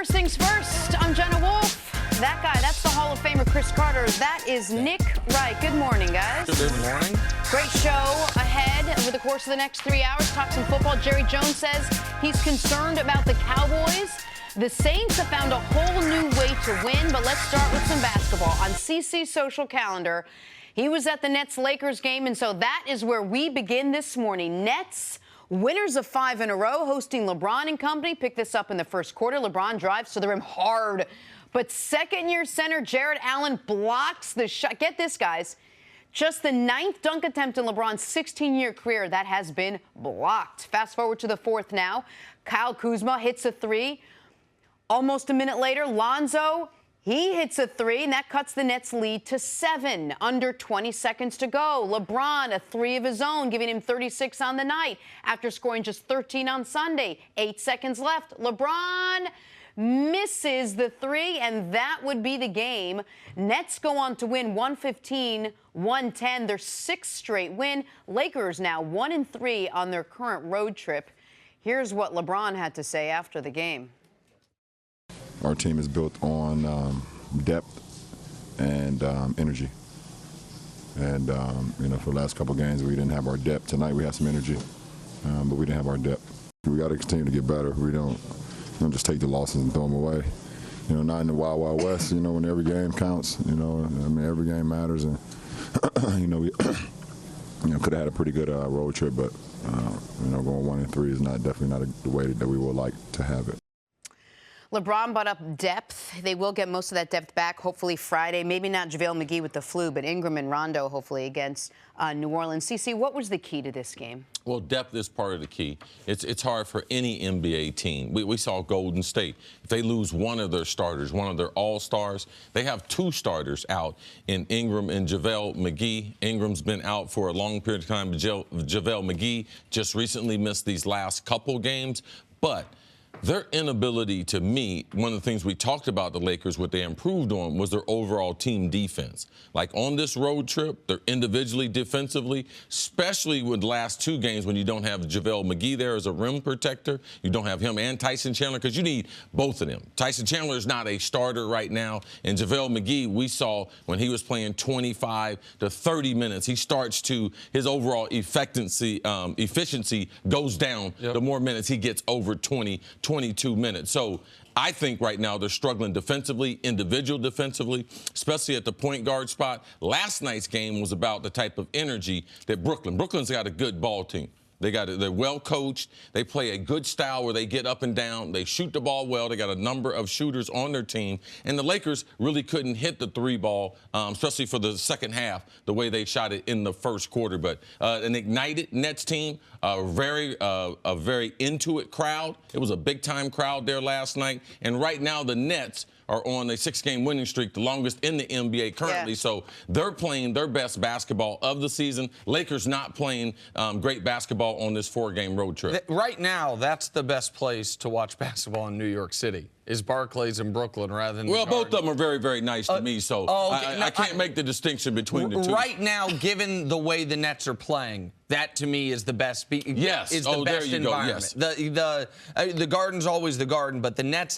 First things first, I'm Jenna Wolfe. That guy, that's the Hall of Famer Cris Carter. That is Nick Wright. Good morning, guys. Good morning. Great show ahead over the course of the next 3 hours. Talk some football. Jerry Jones says he's concerned about the Cowboys. The Saints have found a whole new way to win, but let's start with some basketball. On CC's social calendar, he was at the Nets-Lakers game, and so that is where we begin this morning. Nets, winners of 5 in a row, hosting LeBron and company. Pick this up in the first quarter. LeBron drives to the rim hard, but second-year center Jarrett Allen blocks the shot. Get this, guys. Just the 9th dunk attempt in LeBron's 16-year career that has been blocked. Fast forward to the 4th now. Kyle Kuzma hits a 3. Almost a minute later, Lonzo, he hits a 3, and that cuts the Nets' lead to 7. Under 20 seconds to go. LeBron, a 3 of his own, giving him 36 on the night after scoring just 13 on Sunday. 8 seconds left. LeBron misses the 3, and that would be the game. Nets go on to win 115-110, their 6th straight win. Lakers now 1-3 on their current road trip. Here's what LeBron had to say after the game. Our team is built on depth and energy. And, for the last couple games, we didn't have our depth. Tonight we had some energy, but we didn't have our depth. We got to continue to get better. We don't just take the losses and throw them away. Not in the Wild Wild West, when every game counts. Every game matters. And, we could have had a pretty good road trip, but, going 1-3 is definitely not the way that we would like to have it. LeBron brought up depth. They will get most of that depth back, hopefully Friday. Maybe not JaVale McGee with the flu, but Ingram and Rondo, hopefully, against New Orleans. CC, what was the key to this game? Well, depth is part of the key. It's hard for any NBA team. We saw Golden State. If they lose one of their starters, one of their all-stars, they have 2 starters out in Ingram and JaVale McGee. Ingram's been out for a long period of time. JaVale McGee just recently missed these last couple games, but their inability to meet, one of the things we talked about the Lakers, what they improved on was their overall team defense. Like on this road trip, they're individually defensively, especially with the last 2 games when you don't have JaVale McGee there as a rim protector. You don't have him and Tyson Chandler because you need both of them. Tyson Chandler is not a starter right now, and JaVale McGee, we saw when he was playing 25 to 30 minutes, he starts to, his overall efficiency goes down the more minutes he gets over 22 minutes. So I think right now they're struggling defensively, individual defensively, especially at the point guard spot. Last night's game was about the type of energy that Brooklyn's got a good ball team. They're well coached. They play a good style where they get up and down. They shoot the ball well. They got a number of shooters on their team. And the Lakers really couldn't hit the 3 ball, especially for the second half, the way they shot it in the first quarter. But an ignited Nets team, a very into it crowd. It was a big-time crowd there last night. And right now the Nets are on a 6-game winning streak, the longest in the NBA currently. Yeah. So they're playing their best basketball of the season. Lakers not playing great basketball on this 4-game road trip. Right now, that's the best place to watch basketball in New York City, is Barclays in Brooklyn rather than Well, both of them are very, very nice to me, so okay. I can't make the distinction between the 2. Right now, given the way the Nets are playing, that to me is the best. Yes. Is the best environment. Yes. The Garden's always the Garden, but the Nets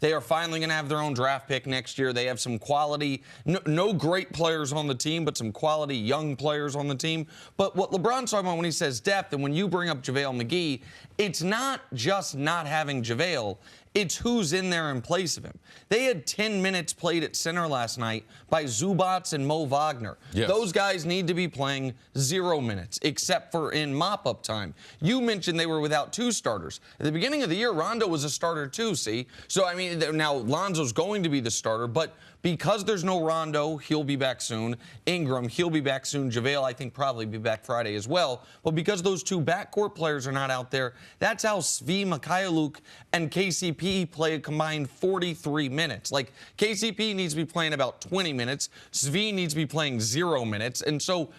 they are finally going to have their own draft pick next year. They have some quality, no great players on the team, but some quality young players on the team. But what LeBron's talking about when he says depth, and when you bring up JaVale McGee, it's not just not having JaVale. It's who's in there in place of him. They had 10 minutes played at center last night by Zubats and Mo Wagner. Yes. Those guys need to be playing 0 minutes, except for in mop-up time. You mentioned they were without 2 starters. At the beginning of the year, Rondo was a starter too, see? So, now Lonzo's going to be the starter, but because there's no Rondo, he'll be back soon. Ingram, he'll be back soon. JaVale, I think, probably be back Friday as well. But because those 2 backcourt players are not out there, that's how Svi Mykhailiuk and KCP play a combined 43 minutes. Like, KCP needs to be playing about 20 minutes. Svi needs to be playing 0 minutes. And so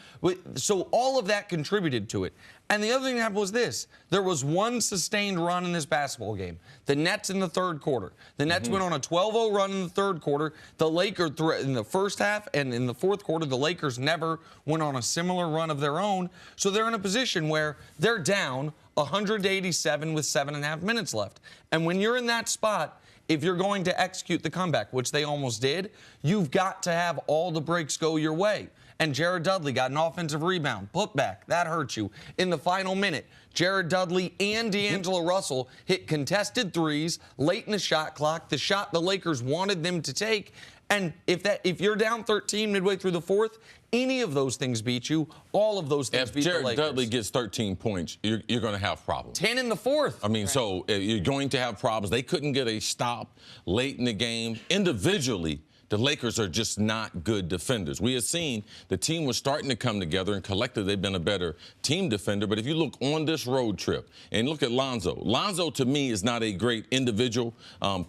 all of that contributed to it. And the other thing that happened was this. There was one sustained run in this basketball game. The Nets in the 3rd quarter. The Nets went on a 12-0 run in the 3rd quarter. The Lakers, in the first half and in the 4th quarter, the Lakers never went on a similar run of their own. So they're in a position where they're down 187 with 7.5 minutes left. And when you're in that spot, if you're going to execute the comeback, which they almost did, you've got to have all the breaks go your way. And Jared Dudley got an offensive rebound, put back. That hurt you. In the final minute, Jared Dudley and D'Angelo Russell hit contested threes late in the shot clock, the shot the Lakers wanted them to take. And if you're down 13 midway through the fourth, any of those things beat you. All of those things beat the Lakers. If Jared Dudley gets 13 points, you're going to have problems. 10 in the fourth. I mean, so you're going to have problems. They couldn't get a stop late in the game. Individually, the Lakers are just not good defenders. We have seen the team was starting to come together, and collectively they've been a better team defender. But if you look on this road trip and look at Lonzo to me is not a great individual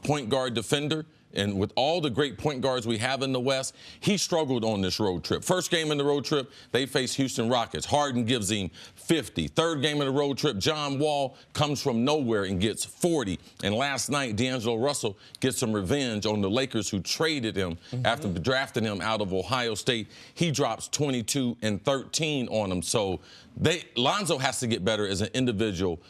point guard defender. And with all the great point guards we have in the West, he struggled on this road trip. First game in the road trip, they faced Houston Rockets. Harden gives him 50. Third game in the road trip, John Wall comes from nowhere and gets 40. And last night, D'Angelo Russell gets some revenge on the Lakers who traded him after drafting him out of Ohio State. He drops 22 and 13 on them. So Lonzo has to get better as an individual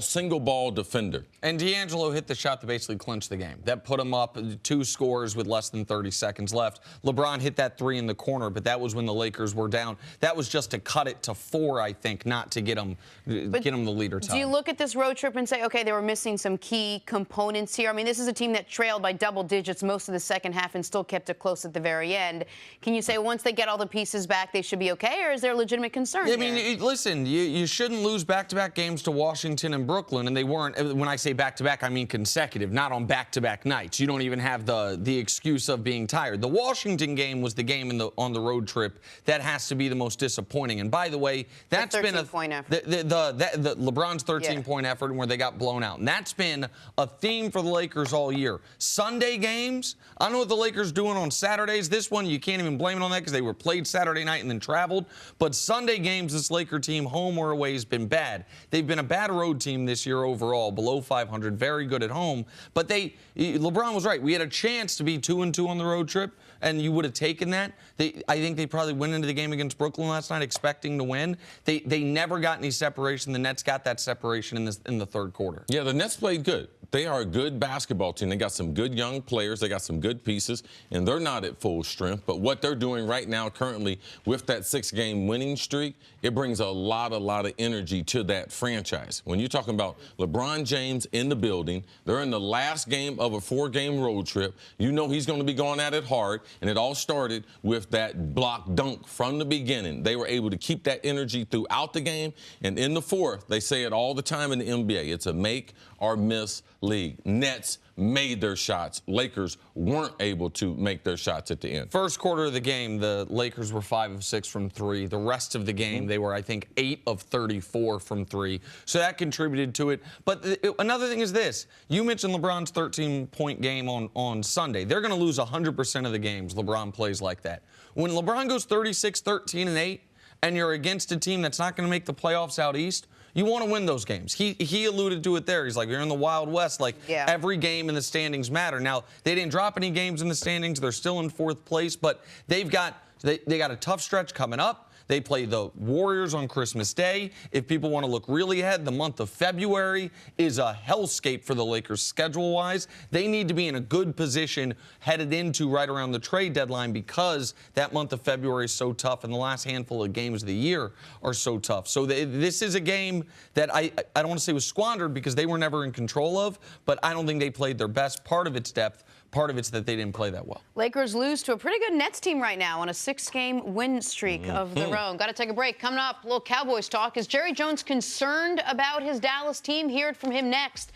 single ball defender. And D'Angelo hit the shot that basically clinched the game. That put him up 2 scores with less than 30 seconds left. LeBron hit that 3 in the corner, but that was when the Lakers were down. That was just to cut it to 4, I think, not to get them the leader time. Do you look at this road trip and say, okay, they were missing some key components here? I mean, this is a team that trailed by double digits most of the second half and still kept it close at the very end. Can you say once they get all the pieces back, they should be okay, or is there legitimate concern I mean, listen, you shouldn't lose back-to-back games to Washington and Brooklyn, and they weren't. When I say back-to-back, I mean consecutive, not on back-to-back nights. You don't even have the excuse of being tired. The Washington game was the game on the road trip that has to be the most disappointing. And by the way, that's been a point effort. The LeBron's 13-point effort where they got blown out, and that's been a theme for the Lakers all year. Sunday games, I don't know what the Lakers doing on Saturdays. This one you can't even blame it on that because they were played Saturday night and then traveled. But Sunday games, this Laker team, home or away, has been bad. They've been a bad road team this year overall, below 500, very good at home. But LeBron was right. We had a chance to be 2-2 on the road trip, and you would have taken that. I think they probably went into the game against Brooklyn last night expecting to win. They never got any separation. The Nets got that separation in the third quarter. Yeah, the Nets played good. They are a good basketball team. They got some good young players. They got some good pieces, and they're not at full strength. But what they're doing right now currently with that 6-game winning streak, it brings a lot of energy to that franchise. When you're talking about LeBron James in the building, they're in the last game of a 4-game road trip. You know he's going to be going at it hard, and it all started with that block dunk from the beginning. They were able to keep that energy throughout the game, and in the fourth, they say it all the time in the NBA, it's a make or miss league. Nets made their shots. Lakers weren't able to make their shots at the end. First quarter of the game, the Lakers were 5 of 6 from 3. The rest of the game, they were, I think, 8 of 34 from 3. So that contributed to it. But another thing is this. You mentioned LeBron's 13-point game on Sunday. They're going to lose 100% of the games LeBron plays like that. When LeBron goes 36, 13, and 8, and you're against a team that's not going to make the playoffs out east, you want to win those games. He alluded to it there. He's like, you're in the Wild West. Like, every game in the standings matter. Now, they didn't drop any games in the standings. They're still in 4th place, but they got a tough stretch coming up. They play the Warriors on Christmas Day. If people want to look really ahead, the month of February is a hellscape for the Lakers schedule-wise. They need to be in a good position headed into right around the trade deadline because that month of February is so tough and the last handful of games of the year are so tough. So this is a game that I don't want to say was squandered because they were never in control of, but I don't think they played their best. Part of it's depth. Part of it's that they didn't play that well. Lakers lose to a pretty good Nets team right now on a 6-game win streak of their own. Got to take a break. Coming up, a little Cowboys talk. Is Jerry Jones concerned about his Dallas team? Hear it from him next.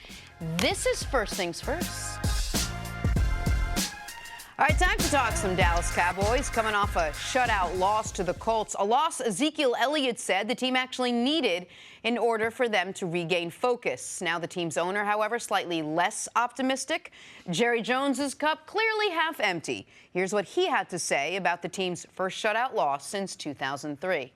This is First Things First. All right, time to talk some Dallas Cowboys coming off a shutout loss to the Colts, a loss Ezekiel Elliott said the team actually needed in order for them to regain focus. Now the team's owner, however, slightly less optimistic. Jerry Jones's cup clearly half empty. Here's what he had to say about the team's first shutout loss since 2003.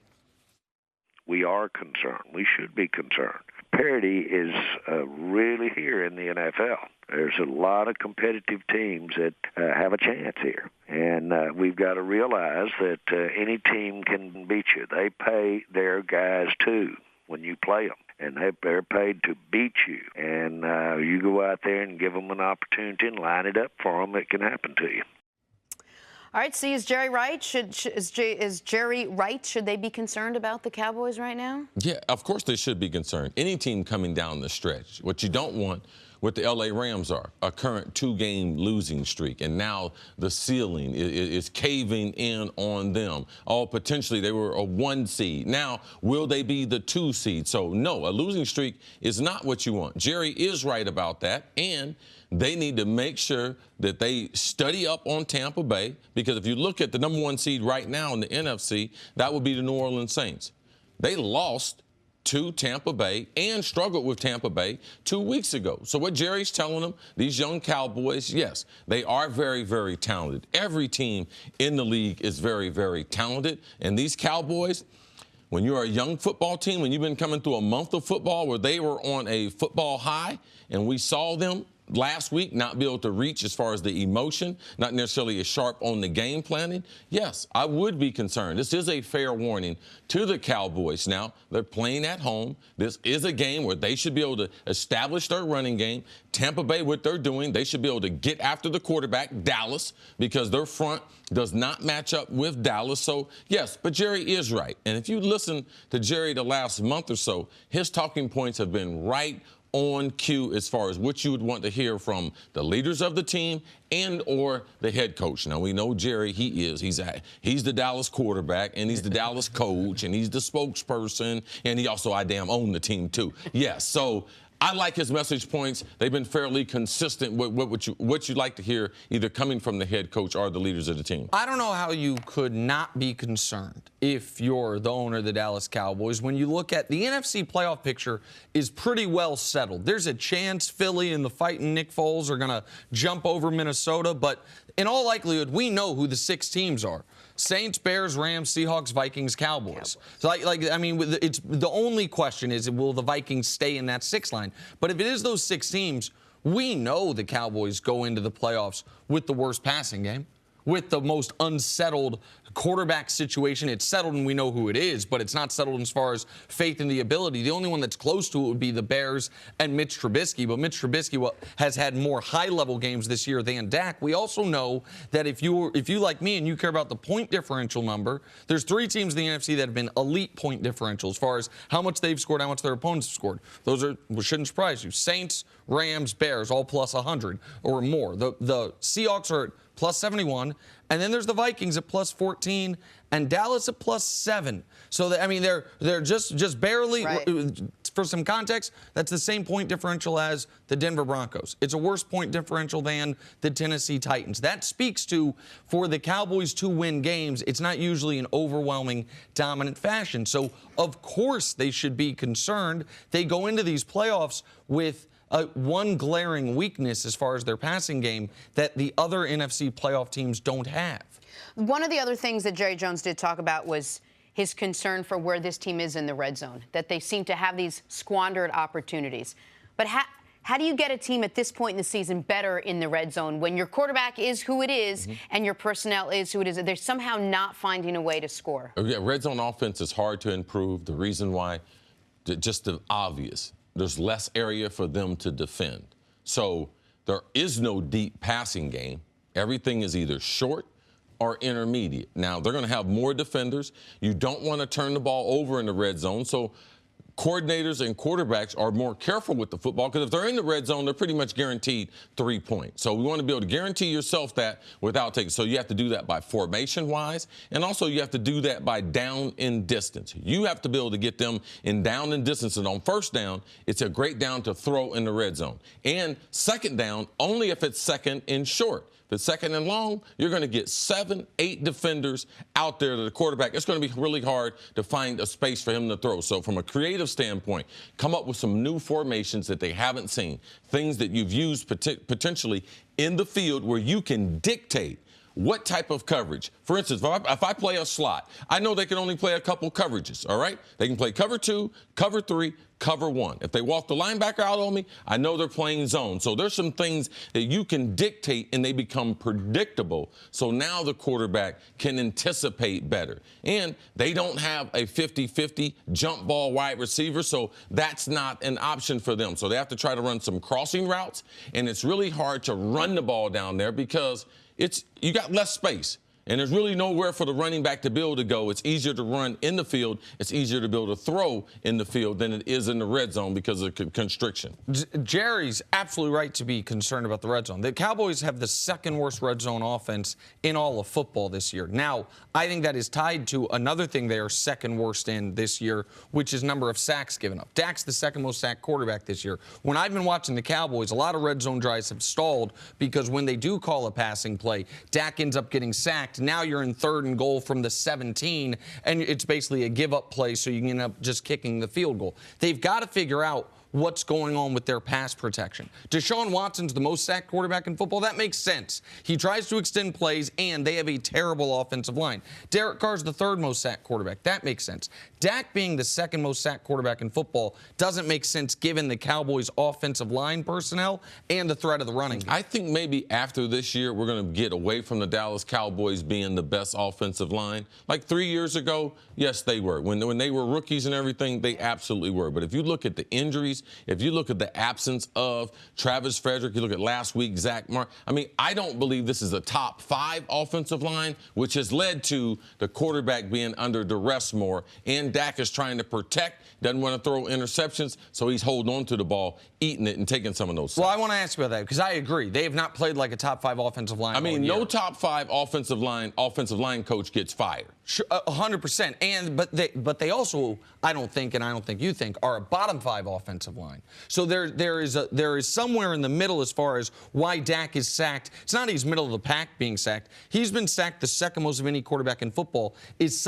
We are concerned. We should be concerned. Parity is really here in the NFL. There's a lot of competitive teams that have a chance here. And we've got to realize that any team can beat you. They pay their guys too. when you play them. And they're paid to beat you. And you go out there and give them an opportunity and line it up for them, it can happen to you. All right, see, is Jerry right? Is Jerry right? Should they be concerned about the Cowboys right now? Yeah, of course they should be concerned. Any team coming down the stretch. What you don't want, what the L.A. Rams are, a current 2-game losing streak, and now the ceiling is caving in on them. Oh, potentially they were a 1 seed. Now, will they be the 2 seed? So, no, a losing streak is not what you want. Jerry is right about that, and they need to make sure that they study up on Tampa Bay, because if you look at the number 1 seed right now in the NFC, that would be the New Orleans Saints. They lost to Tampa Bay and struggled with Tampa Bay 2 weeks ago. So what Jerry's telling them, these young Cowboys, yes, they are very, very talented. Every team in the league is very, very talented. And these Cowboys, when you're a young football team, when you've been coming through a month of football where they were on a football high, and we saw them last week not be able to reach as far as the emotion, not necessarily as sharp on the game planning, yes, I would be concerned. This is a fair warning to the Cowboys. Now, they're playing at home. This is a game where they should be able to establish their running game. Tampa Bay, what they're doing, they should be able to get after the quarterback, Dallas, because their front does not match up with Dallas. So, yes, but Jerry is right. And if you listen to Jerry the last month or so, his talking points have been right on cue as far as what you would want to hear from the leaders of the team and or the head coach. Now, we know Jerry, he's the Dallas quarterback, and he's the Dallas coach, and he's the spokesperson, and he also, I damn, own the team, too. Yes, so I like his message points. They've been fairly consistent with what you'd like to hear, either coming from the head coach or the leaders of the team. I don't know how you could not be concerned if you're the owner of the Dallas Cowboys. When you look at the NFC playoff picture is pretty well settled. There's a chance Philly and the fighting Nick Foles are going to jump over Minnesota, but in all likelihood, we know who the 6 teams are. Saints, Bears, Rams, Seahawks, Vikings, Cowboys. So, I mean, it's the only question is, will the Vikings stay in that 6 line? But if it is those 6 teams, we know the Cowboys go into the playoffs with the worst passing game, with the most unsettled quarterback situation. It's settled and we know who it is, but it's not settled as far as faith in the ability. The only one that's close to it would be the Bears and Mitch Trubisky, but Mitch Trubisky has had more high-level games this year than Dak. We also know that if you like me and you care about the point differential number, there's 3 teams in the NFC that have been elite point differential as far as how much they've scored, how much their opponents have scored. Those shouldn't surprise you. Saints, Rams, Bears, all plus 100 or more. The Seahawks are at plus 71, and then there's the Vikings at plus 14, and Dallas at plus 7. So, they're just barely, right. For some context, that's the same point differential as the Denver Broncos. It's a worse point differential than the Tennessee Titans. That speaks to, for the Cowboys to win games, it's not usually an overwhelming, dominant fashion. So, of course, they should be concerned. They go into these playoffs with one glaring weakness as far as their passing game that the other NFC playoff teams don't have. One of the other things that Jerry Jones did talk about was his concern for where this team is in the red zone, that they seem to have these squandered opportunities. But how do you get a team at this point in the season better in the red zone when your quarterback is who it is and your personnel is who it is? They're somehow not finding a way to score. Yeah, red zone offense is hard to improve. The reason why, just the obvious. There's less area for them to defend. So there is no deep passing game. Everything is either short or intermediate. Now, they're going to have more defenders. You don't want to turn the ball over in the red zone. So coordinators and quarterbacks are more careful with the football because if they're in the red zone, they're pretty much guaranteed 3 points. So we want to be able to guarantee yourself that without taking. So you have to do that by formation-wise, and also you have to do that by down in distance. You have to be able to get them in down in distance, and on first down, it's a great down to throw in the red zone. And second down, only if it's second and short. If it's second and long, you're going to get 7, 8 defenders out there to the quarterback. It's going to be really hard to find a space for him to throw. So from a creative standpoint, come up with some new formations that they haven't seen, things that you've used potentially in the field where you can dictate what type of coverage. For instance, if I play a slot, I know they can only play a couple coverages, all right? They can play cover 2, cover 3, cover 1. If they walk the linebacker out on me, I know they're playing zone. So there's some things that you can dictate and they become predictable. So now the quarterback can anticipate better. And they don't have a 50-50 jump ball wide receiver, so that's not an option for them. So they have to try to run some crossing routes, and it's really hard to run the ball down there because you got less space. And there's really nowhere for the running back to be able to go. It's easier to run in the field. It's easier to be able to throw in the field than it is in the red zone because of constriction. Jerry's absolutely right to be concerned about the red zone. The Cowboys have the second worst red zone offense in all of football this year. Now, I think that is tied to another thing they are second worst in this year, which is number of sacks given up. Dak's the second most sacked quarterback this year. When I've been watching the Cowboys, a lot of red zone drives have stalled because when they do call a passing play, Dak ends up getting sacked. Now you're in 3rd and goal from the 17, and it's basically a give-up play, so you can end up just kicking the field goal. They've got to figure out what's going on with their pass protection. Deshaun Watson's the most sacked quarterback in football. That makes sense. He tries to extend plays, and they have a terrible offensive line. Derek Carr's the 3rd most sacked quarterback. That makes sense. Dak being the 2nd most sacked quarterback in football doesn't make sense given the Cowboys' offensive line personnel and the threat of the running game. I think maybe after this year, we're going to get away from the Dallas Cowboys being the best offensive line. Like 3 years ago, yes, they were. When they were rookies and everything, they absolutely were. But if you look at the injuries, if you look at the absence of Travis Frederick, you look at last week, Zach Martin, I mean, I don't believe this is a top 5 offensive line, which has led to the quarterback being under duress more. And Dak is trying to protect, doesn't want to throw interceptions, so he's holding on to the ball, eating it, and taking some of those sacks. Well, I want to ask you about that because I agree. They have not played like a top 5 offensive line. I mean, no top 5 offensive line coach gets fired. Sure, 100%. But they also, I don't think, and I don't think you think, are a bottom 5 offensive line. So there is somewhere in the middle as far as why Dak is sacked. It's not he's middle of the pack being sacked. He's been sacked the 2nd most of any quarterback in football. Is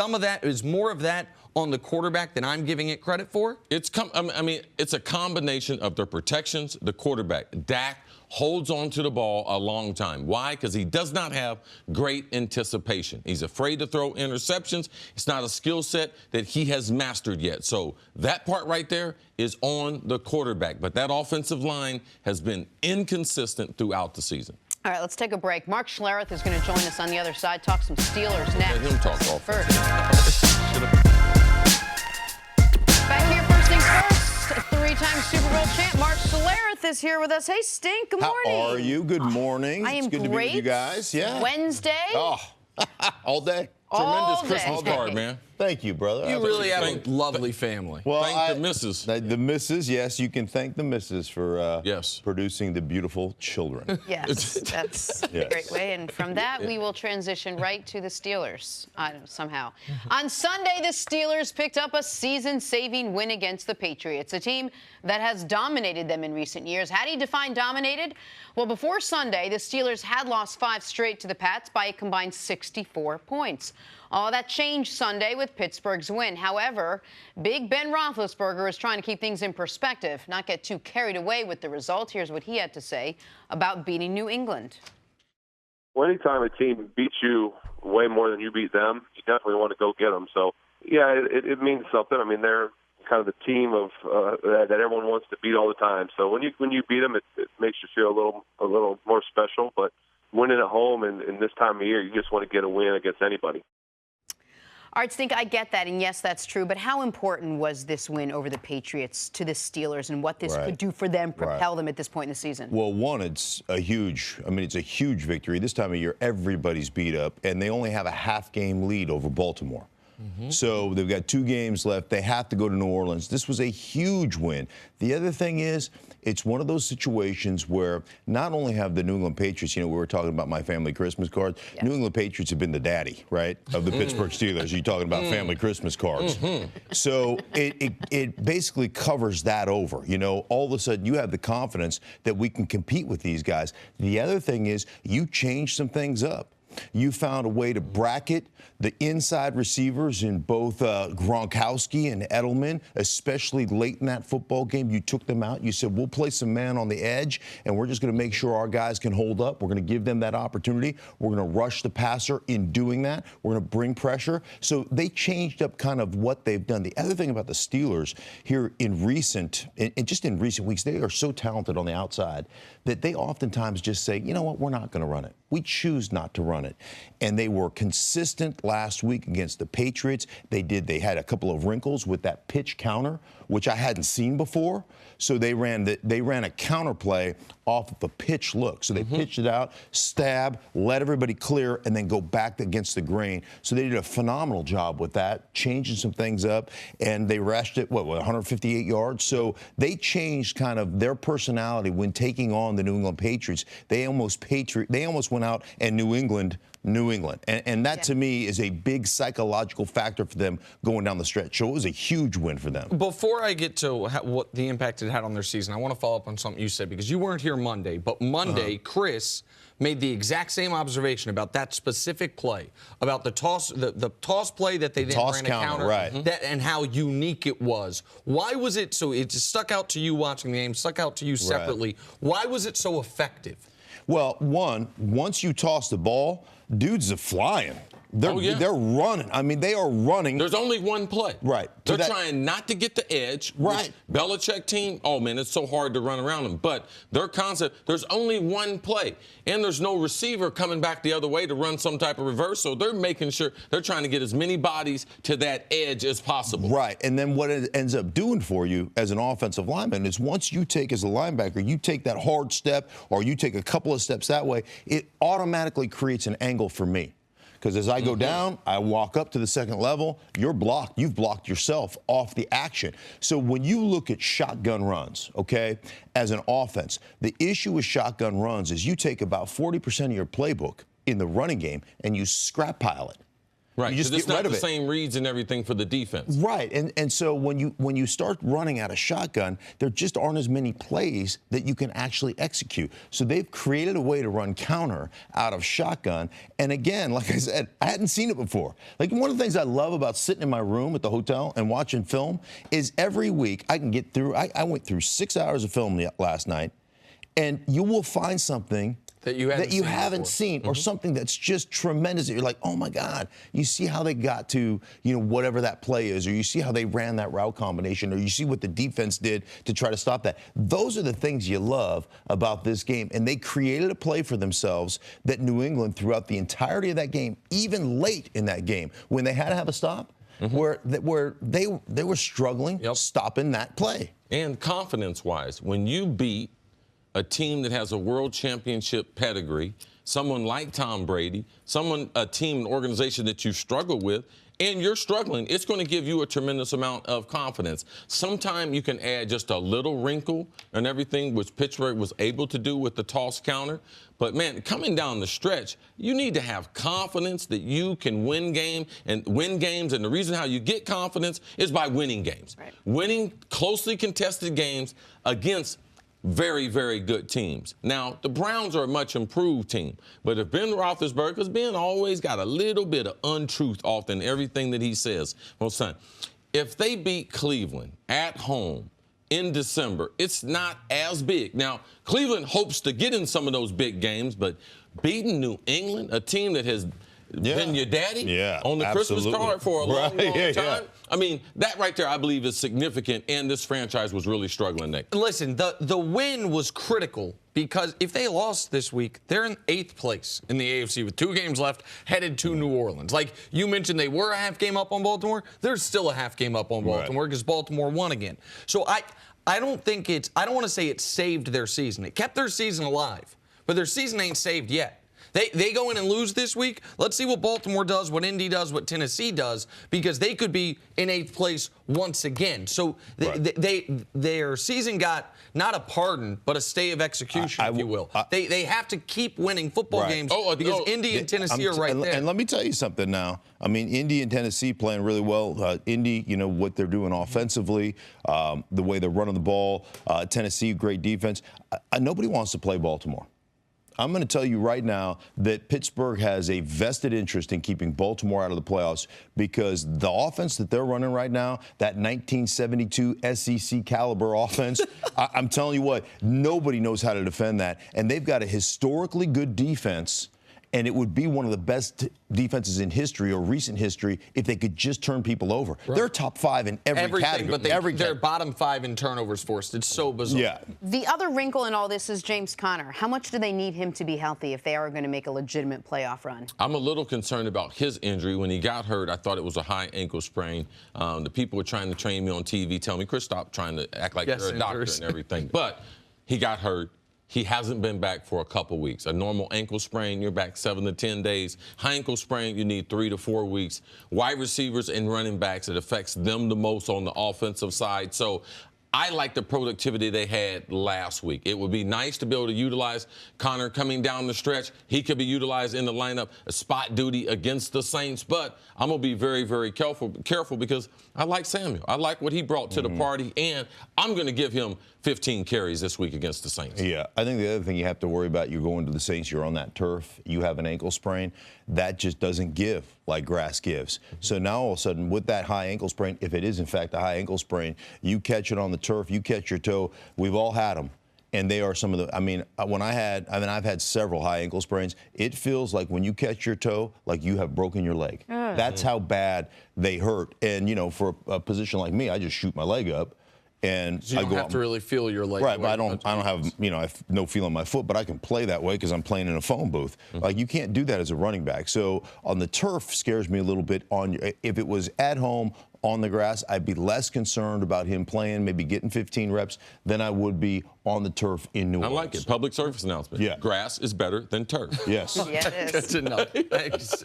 more of that on the quarterback than I'm giving it credit for? It's a combination of the protections, the quarterback. Dak holds on to the ball a long time. Why? Because he does not have great anticipation. He's afraid to throw interceptions. It's not a skill set that he has mastered yet. So that part right there is on the quarterback. But that offensive line has been inconsistent throughout the season. All right, let's take a break. Mark Schlereth is going to join us on the other side, talk some Steelers next. Let him talk offense. First. Back here, first things first, 3-time Super Bowl champ Mark Schlereth is here with us. Hey, Stink, good morning. How are you? Good morning. I am it's good to be with you guys. Yeah. Wednesday. Oh, all day. Tremendous All Christmas day. card, man. Thank you, brother. You really have a lovely family. Well, Thank the missus. The missus, yes, you can thank the missus for producing the beautiful children. Yes, that's a great way. And from that, we will transition right to the Steelers somehow. On Sunday, the Steelers picked up a season-saving win against the Patriots, a team that has dominated them in recent years. How do you define dominated? Well, before Sunday, the Steelers had lost 5 straight to the Pats by a combined 64 points. All that changed Sunday with Pittsburgh's win. However, Big Ben Roethlisberger is trying to keep things in perspective, not get too carried away with the result. Here's what he had to say about beating New England. Well, anytime a team beats you way more than you beat them, you definitely want to go get them. So, yeah, it means something. I mean, they're kind of the team of that everyone wants to beat all the time. So when you beat them, it makes you feel a little more special. But winning at home and this time of year, you just want to get a win against anybody. All right, Stink, I get that, and yes, that's true. But how important was this win over the Patriots to the Steelers and what this could do for them, propel them at this point in the season? Well, one, it's a huge victory. This time of year, everybody's beat up, and they only have a half-game lead over Baltimore. So they've got 2 games left. They have to go to New Orleans. This was a huge win. The other thing is, it's one of those situations where not only have the New England Patriots, we were talking about my family Christmas cards. Yeah. New England Patriots have been the daddy, right, of the Pittsburgh Steelers. You're talking about family Christmas cards. So it basically covers that over. All of a sudden you have the confidence that we can compete with these guys. The other thing is you change some things up. You found a way to bracket the inside receivers in both Gronkowski and Edelman, especially late in that football game. You took them out. You said, we'll play some man on the edge, and we're just going to make sure our guys can hold up. We're going to give them that opportunity. We're going to rush the passer in doing that. We're going to bring pressure. So they changed up kind of what they've done. The other thing about the Steelers here in recent weeks, they are so talented on the outside that they oftentimes just say, you know what, we're not going to run it. We choose not to run it. And they were consistent last week against the Patriots. They had a couple of wrinkles with that pitch counter, which I hadn't seen before. So they ran a counter play off of a pitch look. So they pitched it out, stab, let everybody clear, and then go back against the grain. So they did a phenomenal job with that, changing some things up, and they rushed it, 158 yards? So they changed kind of their personality when taking on the New England Patriots. They almost went out and New England. And that, to me, is a big psychological factor for them going down the stretch. So it was a huge win for them. Before I get to what the impact it had on their season, I want to follow up on something you said, because you weren't here Monday. But Monday, Cris made the exact same observation about that specific play, about the toss play that they didn't ran a counter, right. And how unique it was. Why was it so? It stuck out to you watching the game, stuck out to you separately. Right. Why was it so effective? Well, once you toss the ball, dudes are flying. They're running. I mean, they are running. There's only one play. Right. They're trying not to get the edge. Right. Belichick team, oh, man, it's so hard to run around them. But their concept, there's only one play. And there's no receiver coming back the other way to run some type of reverse. So they're making sure they're trying to get as many bodies to that edge as possible. Right. And then what it ends up doing for you as an offensive lineman is once you take, as a linebacker, you take that hard step or you take a couple of steps that way, it automatically creates an angle for me. Because as I go down, I walk up to the second level, you're blocked. You've blocked yourself off the action. So when you look at shotgun runs, okay, as an offense, the issue with shotgun runs is you take about 40% of your playbook in the running game and you scrap pile it. Right, because it's not the same reads and everything for the defense. Right, and so when you start running out of shotgun, there just aren't as many plays that you can actually execute. So they've created a way to run counter out of shotgun. And again, like I said, I hadn't seen it before. Like, one of the things I love about sitting in my room at the hotel and watching film is every week I can get through. I went through 6 hours of film last night, and you will find something that you haven't seen, or something that's just tremendous. That you're like, oh my God, you see how they got to, whatever that play is, or you see how they ran that route combination, or you see what the defense did to try to stop that. Those are the things you love about this game. And they created a play for themselves that New England, throughout the entirety of that game, even late in that game, when they had to have a stop, where they were struggling stopping that play. And confidence-wise, when you beat a team that has a world championship pedigree, someone like Tom Brady, a team, an organization that you struggle with, and you're struggling, it's going to give you a tremendous amount of confidence. Sometimes you can add just a little wrinkle and everything, which Pittsburgh was able to do with the toss counter. But, man, coming down the stretch, you need to have confidence that you can win games. And the reason how you get confidence is by winning games. Right. Winning closely contested games against very, very good teams. Now, the Browns are a much improved team, but if Ben Roethlisberger, because Ben always got a little bit of untruth often in everything that he says. Well, son, if they beat Cleveland at home in December, it's not as big. Now, Cleveland hopes to get in some of those big games, but beating New England, a team that has been your daddy on the Christmas card for a long time. I mean, that right there, I believe, is significant, and this franchise was really struggling, Nick. Listen, the win was critical because if they lost this week, they're in 8th place in the AFC with 2 games left, headed to New Orleans. Like you mentioned, they were a half game up on Baltimore. They're still a half game up on Baltimore because Baltimore won again. So I don't want to say it saved their season. It kept their season alive, but their season ain't saved yet. They go in and lose this week. Let's see what Baltimore does, what Indy does, what Tennessee does, because they could be in 8th place once again. So their season got not a pardon, but a stay of execution, if you will. They have to keep winning football games because Indy and Tennessee are right there. And let me tell you something now. I mean, Indy and Tennessee playing really well. Indy, what they're doing offensively, the way they're running the ball. Tennessee, great defense. Nobody wants to play Baltimore. I'm going to tell you right now that Pittsburgh has a vested interest in keeping Baltimore out of the playoffs because the offense that they're running right now, that 1972 SEC caliber offense, I'm telling you what, nobody knows how to defend that. And they've got a historically good defense. And it would be one of the best defenses in history or recent history if they could just turn people over. Right. They're top 5 in every category. But they're bottom 5 in turnovers forced. It's so bizarre. Yeah. The other wrinkle in all this is James Conner. How much do they need him to be healthy if they are going to make a legitimate playoff run? I'm a little concerned about his injury. When he got hurt, I thought it was a high ankle sprain. The people were trying to train me on TV, tell me, Chris, stop trying to act like you're a doctor and everything. But he got hurt. He hasn't been back for a couple weeks. A normal ankle sprain, you're back 7 to 10 days. High ankle sprain, you need 3 to 4 weeks. Wide receivers and running backs, it affects them the most on the offensive side. So I like the productivity they had last week. It would be nice to be able to utilize Conner coming down the stretch. He could be utilized in the lineup, a spot duty against the Saints. But I'm going to be very, very careful because I like Samuel. I like what he brought to the party, and I'm going to give him 15 carries this week against the Saints. Yeah, I think the other thing you have to worry about, you're going to the Saints, you're on that turf, you have an ankle sprain, that just doesn't give like grass gives. So now all of a sudden with that high ankle sprain, if it is in fact a high ankle sprain, you catch it on the turf, you catch your toe, we've all had them. And they are some of the, I've had several high ankle sprains. It feels like when you catch your toe, like you have broken your leg. That's how bad they hurt. And, you know, for a position like me, I just shoot my leg up. And so you don't have to really feel your leg. Right, but I don't have, you know, I have no feel in my foot, but I can play that way because I'm playing in a phone booth. Like, you can't do that as a running back. So on the turf scares me a little bit. If it was at home on the grass, I'd be less concerned about him playing, maybe getting 15 reps than I would be on the turf in New Orleans. I like it. Public service announcement. Yeah. Grass is better than turf. Yes. Yeah, it is. Good enough. Thanks.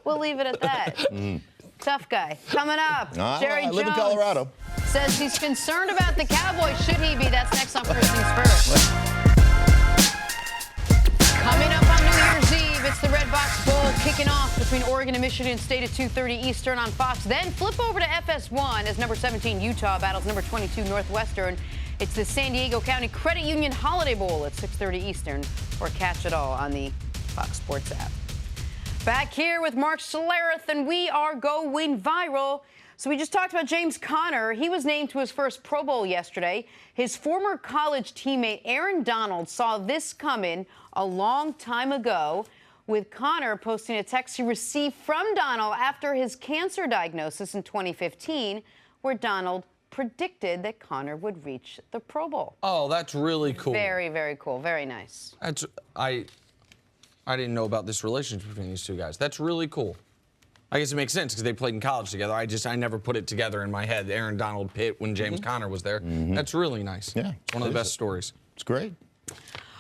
We'll leave it at that. Tough guy. Coming up, Jerry I live in Jones Colorado. says he's concerned about the Cowboys. Should he be? That's next on First Things First. Coming up on New Year's Eve, it's the Red Box Bowl kicking off between Oregon and Michigan State at 2:30 Eastern on Fox. Then flip over to FS1 as number 17 Utah battles number 22 Northwestern. It's the San Diego County Credit Union Holiday Bowl at 6:30 Eastern, or catch it all on the Fox Sports app. Back here with Mark Schlereth, and we are going viral. So we just talked about James Conner. He was named to his first Pro Bowl yesterday. His former college teammate Aaron Donald saw this coming a long time ago, with Conner posting a text he received from Donald after his cancer diagnosis in 2015, where Donald predicted that Conner would reach the Pro Bowl. Oh, that's really cool. Very, very cool. Very nice. I didn't know about this relationship between these two guys. That's really cool. I guess it makes sense because they played in college together. I never put it together in my head. Aaron Donald Pitt when James Conner was there. That's really nice. Yeah. It's one of the best stories. It's great. All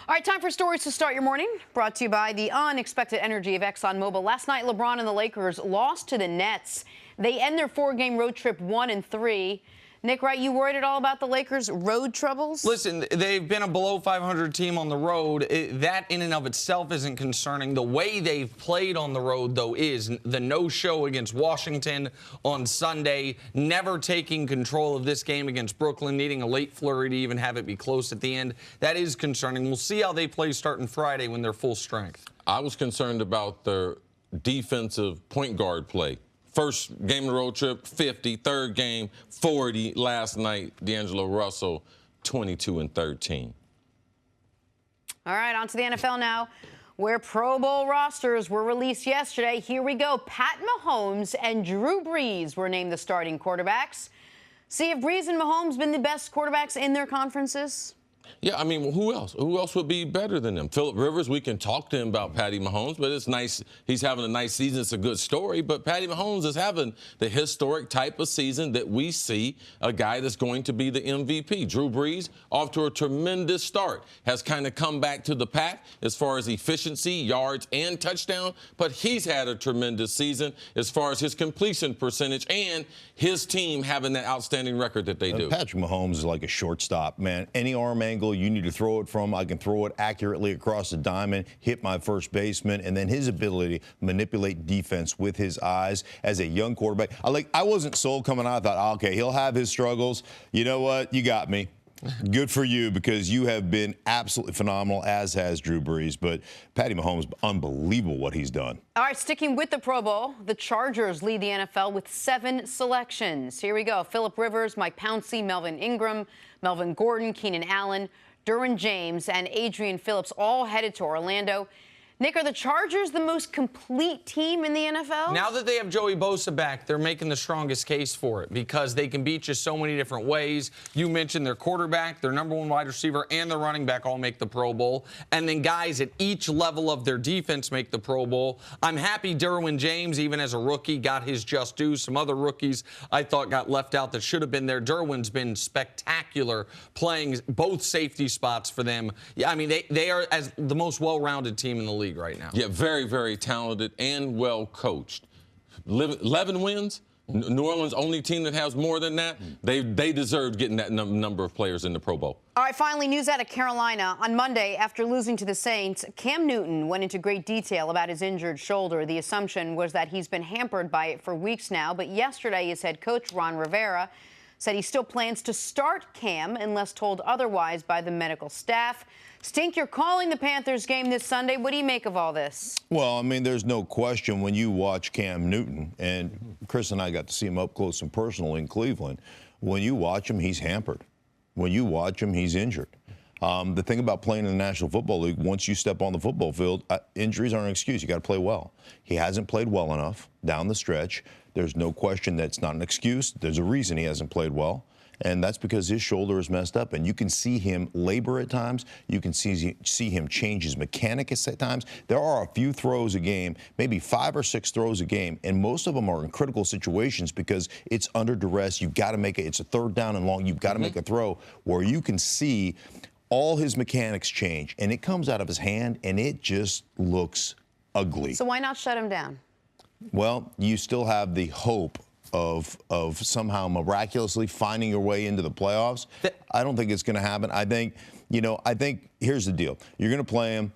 right, time for stories to start your morning. Brought to you by the unexpected energy of ExxonMobil. Last night, LeBron and the Lakers lost to the Nets. They end their 4-game road trip 1-3. Nick Wright, you worried at all about the Lakers' road troubles? Listen, they've been a below 500 team on the road. That in and of itself isn't concerning. The way they've played on the road, though, is the no-show against Washington on Sunday, never taking control of this game against Brooklyn, needing a late flurry to even have it be close at the end. That is concerning. We'll see how they play starting Friday when they're full strength. I was concerned about their defensive point guard play. First game of the road trip, 50. Third game, 40. Last night, D'Angelo Russell, 22-13. All right, on to the NFL now, where Pro Bowl rosters were released yesterday. Here we go. Pat Mahomes and Drew Brees were named the starting quarterbacks. See, have Brees and Mahomes been the best quarterbacks in their conferences? Yeah, I mean, who else? Who else would be better than them? Phillip Rivers, we can talk to him about Patty Mahomes, but it's nice. He's having a nice season. It's a good story. But Patty Mahomes is having the historic type of season that we see a guy that's going to be the MVP. Drew Brees, off to a tremendous start, has kind of come back to the pack as far as efficiency, yards, and touchdown. But he's had a tremendous season as far as his completion percentage and his team having that outstanding record that they do. Patrick Mahomes is like a shortstop, man. Any arm angle you need to throw it from, I can throw it accurately across the diamond, hit my first baseman, and then his ability to manipulate defense with his eyes as a young quarterback. I wasn't sold coming out. I thought, okay, he'll have his struggles. You know what? You got me. Good for you, because you have been absolutely phenomenal, as has Drew Brees. But Patty Mahomes, unbelievable what he's done. All right, sticking with the Pro Bowl, the Chargers lead the NFL with 7 selections. Here we go. Phillip Rivers, Mike Pouncey, Melvin Ingram, Melvin Gordon, Keenan Allen, Derwin James, and Adrian Phillips all headed to Orlando. Nick, are the Chargers the most complete team in the NFL? Now that they have Joey Bosa back, they're making the strongest case for it because they can beat you so many different ways. You mentioned their quarterback, their number 1 wide receiver, and their running back all make the Pro Bowl. And then guys at each level of their defense make the Pro Bowl. I'm happy Derwin James, even as a rookie, got his just due. Some other rookies I thought got left out that should have been there. Derwin's been spectacular playing both safety spots for them. Yeah, I mean, they are as the most well-rounded team in the league right now. Yeah, very, very talented and well coached. 11 wins. New Orleans, only team that has more than that. They deserved getting that number of players in the Pro Bowl. All right, finally, news out of Carolina. On Monday, after losing to the Saints, Cam Newton went into great detail about his injured shoulder. The assumption was that he's been hampered by it for weeks now, but yesterday his head coach, Ron Rivera, said he still plans to start Cam unless told otherwise by the medical staff. Stink, you're calling the Panthers game this Sunday. What do you make of all this? Well, I mean, there's no question when you watch Cam Newton, and Cris and I got to see him up close and personal in Cleveland. When you watch him, he's hampered. When you watch him, he's injured. The thing about playing in the National Football League, once you step on the football field, injuries aren't an excuse. You got to play well. He hasn't played well enough down the stretch. There's no question that's not an excuse. There's a reason he hasn't played well. And that's because his shoulder is messed up. And you can see him labor at times. You can see him change his mechanics at times. There are a few throws a game, maybe 5 or 6 throws a game. And most of them are in critical situations because it's under duress. You've got to make it. It's a 3rd down and long. You've got to make a throw where you can see all his mechanics change. And it comes out of his hand, and it just looks ugly. So why not shut him down? Well, you still have the hope of somehow miraculously finding your way into the playoffs. I don't think it's going to happen. I think here's the deal. You're going to play him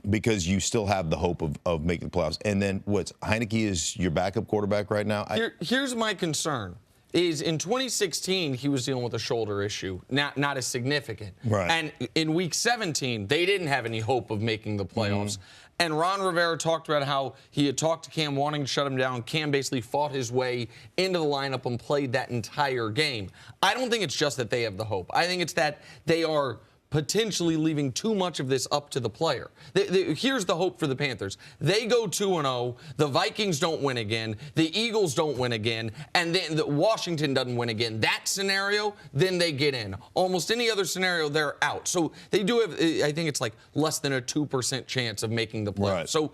because you still have the hope of making the playoffs. And then Heineke is your backup quarterback right now? Here's my concern. Is in 2016, he was dealing with a shoulder issue, not as significant. Right. And in week 17, they didn't have any hope of making the playoffs. And Ron Rivera talked about how he had talked to Cam wanting to shut him down. Cam basically fought his way into the lineup and played that entire game. I don't think it's just that they have the hope. I think it's that they are potentially leaving too much of this up to the player. Here's the hope for the Panthers. They go 2-0. The Vikings don't win again. The Eagles don't win again. And then Washington doesn't win again. That scenario, then they get in. Almost any other scenario, they're out. So they do have, I think it's like less than a 2% chance of making the playoffs. Right. So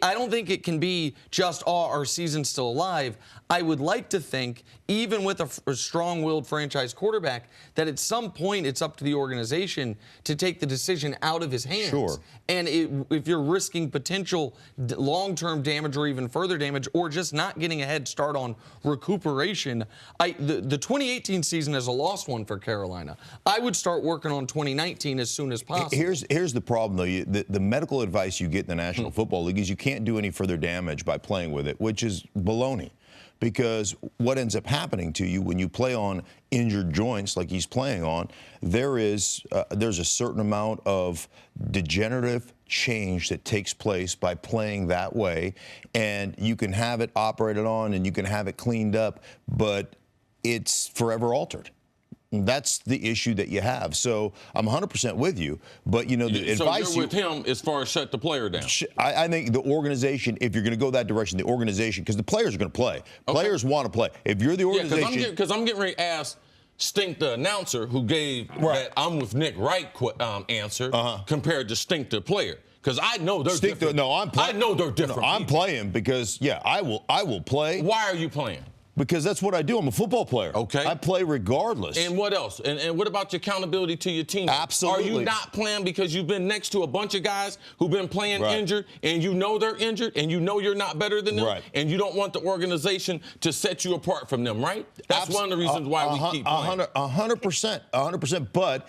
I don't think it can be just, our season's still alive. I would like to think, even with a strong-willed franchise quarterback, that at some point it's up to the organization to take the decision out of his hands. Sure. And if you're risking potential long-term damage or even further damage, or just not getting a head start on recuperation, the 2018 season is a lost one for Carolina. I would start working on 2019 as soon as possible. Here's the problem, though. The medical advice you get in the National Football League is you can't do any further damage by playing with it, which is baloney. Because what ends up happening to you when you play on injured joints like he's playing on, there's a certain amount of degenerative change that takes place by playing that way. And you can have it operated on and you can have it cleaned up, but it's forever altered. That's the issue that you have. So I'm 100% with you. But, the advice you're with him as far as shut the player down. I think the organization, if you're going to go that direction, the organization, because the players are going to play. Okay. Players want to play. If you're the organization. Yeah, because I'm getting ready to ask Stink, the announcer, who gave that I'm with Nick Wright answer compared to Stink, the player. Because I know they're different. I know they're different. No, I'm playing because, I will play. Why are you playing? Because that's what I do. I'm a football player. Okay. I play regardless. And what else? And what about your accountability to your team? Absolutely. Are you not playing because you've been next to a bunch of guys who've been playing injured, and you know they're injured, and you know you're not better than them, and you don't want the organization to set you apart from them, right? That's one of the reasons why we keep playing. 100%. 100%. But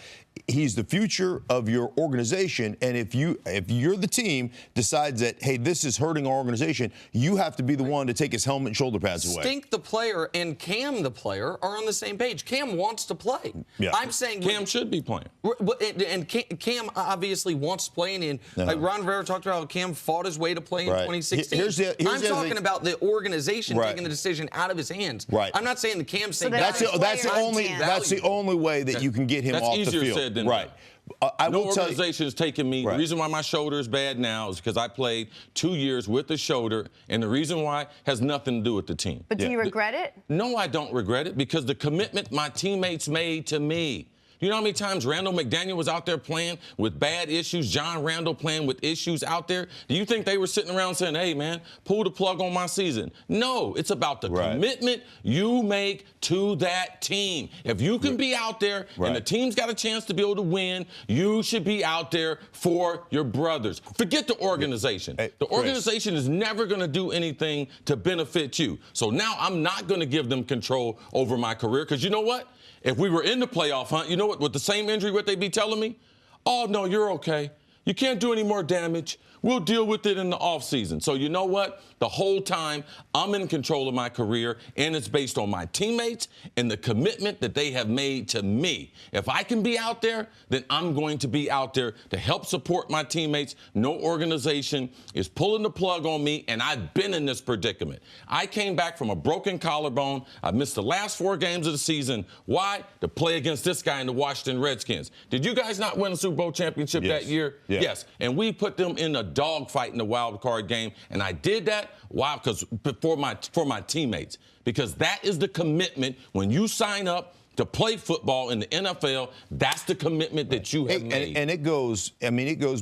he's the future of your organization, and if you're the team decides that, hey, this is hurting our organization, you have to be the one to take his helmet and shoulder pads away. Stink the player and Cam the player are on the same page. Cam wants to play. Yeah. I'm saying Cam should be playing. And Cam obviously wants to play, and like Ron Rivera talked about, Cam fought his way to play in 2016. I'm talking about the organization taking the decision out of his hands. Right. I'm not saying the Cam saying that's the only way that you can get him off the field. Said than right. No organization is taking me. Right. The reason why my shoulder is bad now is because I played 2 years with the shoulder, and the reason why has nothing to do with the team. But do you regret it? No, I don't regret it, because the commitment my teammates made to me. You know how many times Randall McDaniel was out there playing with bad issues, John Randall playing with issues out there? Do you think they were sitting around saying, hey, man, pull the plug on my season? No, it's about the commitment you make to that team. If you can be out there and the team's got a chance to be able to win, you should be out there for your brothers. Forget the organization. The organization is never going to do anything to benefit you. So now I'm not going to give them control over my career, because you know what? If we were in the playoff hunt, you know what, with the same injury, what they'd be telling me? Oh, no, you're okay. You can't do any more damage. We'll deal with it in the offseason. So you know what? The whole time, I'm in control of my career, and it's based on my teammates and the commitment that they have made to me. If I can be out there, then I'm going to be out there to help support my teammates. No organization is pulling the plug on me, and I've been in this predicament. I came back from a broken collarbone. I missed the last 4 games of the season. Why? To play against this guy in the Washington Redskins. Did you guys not win a Super Bowl championship that year? Yeah. Yes. And we put them in a dogfight in the wild card game, and I did that. Why? Because for my teammates. Because that is the commitment when you sign up to play football in the NFL. That's the commitment that you have made. And it goes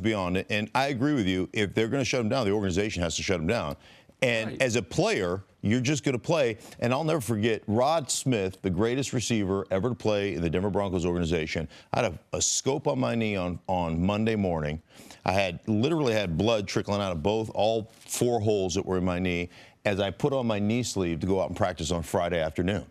beyond it. And I agree with you. If they're going to shut them down, the organization has to shut them down. And as a player, you're just going to play. And I'll never forget Rod Smith, the greatest receiver ever to play in the Denver Broncos organization. I had a scope on my knee on Monday morning. I literally had blood trickling out of all 4 holes that were in my knee as I put on my knee sleeve to go out and practice on Friday afternoon.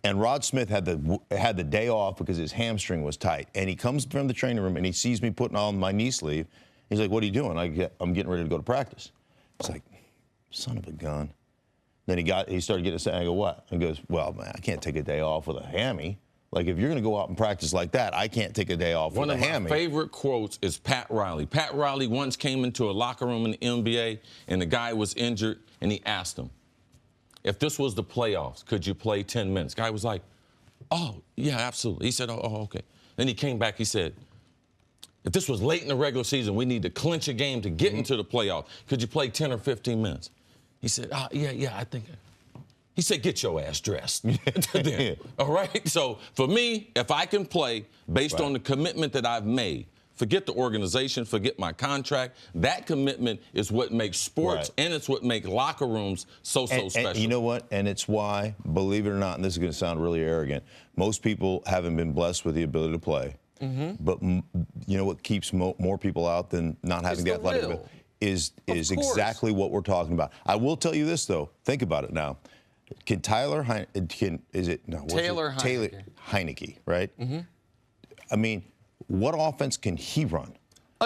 And Rod Smith had the day off because his hamstring was tight. And he comes from the training room and he sees me putting on my knee sleeve. He's like, "What are you doing?" I'm getting ready to go to practice. It's like, son of a gun. Then he started getting upset. I go, "What?" He goes, "Well, man, I can't take a day off with a hammy. Like, if you're going to go out and practice like that, I can't take a day off with a hammy." One of my favorite quotes is Pat Riley. Pat Riley once came into a locker room in the NBA, and the guy was injured, and he asked him, if this was the playoffs, could you play 10 minutes? Guy was like, "Oh, yeah, absolutely." He said, oh, okay. Then he came back, he said, if this was late in the regular season, we need to clinch a game to get into the playoffs, could you play 10 or 15 minutes? He said, yeah, I think. He said, "Get your ass dressed." All right? So for me, if I can play based on the commitment that I've made, forget the organization, forget my contract, that commitment is what makes sports and it's what makes locker rooms so special. And you know what? And it's why, believe it or not, and this is going to sound really arrogant, most people haven't been blessed with the ability to play. But you know what keeps more people out than not having the athletic ability is exactly what we're talking about. I will tell you this, though. Think about it now. Can Taylor Heineke, right? I mean, what offense can he run?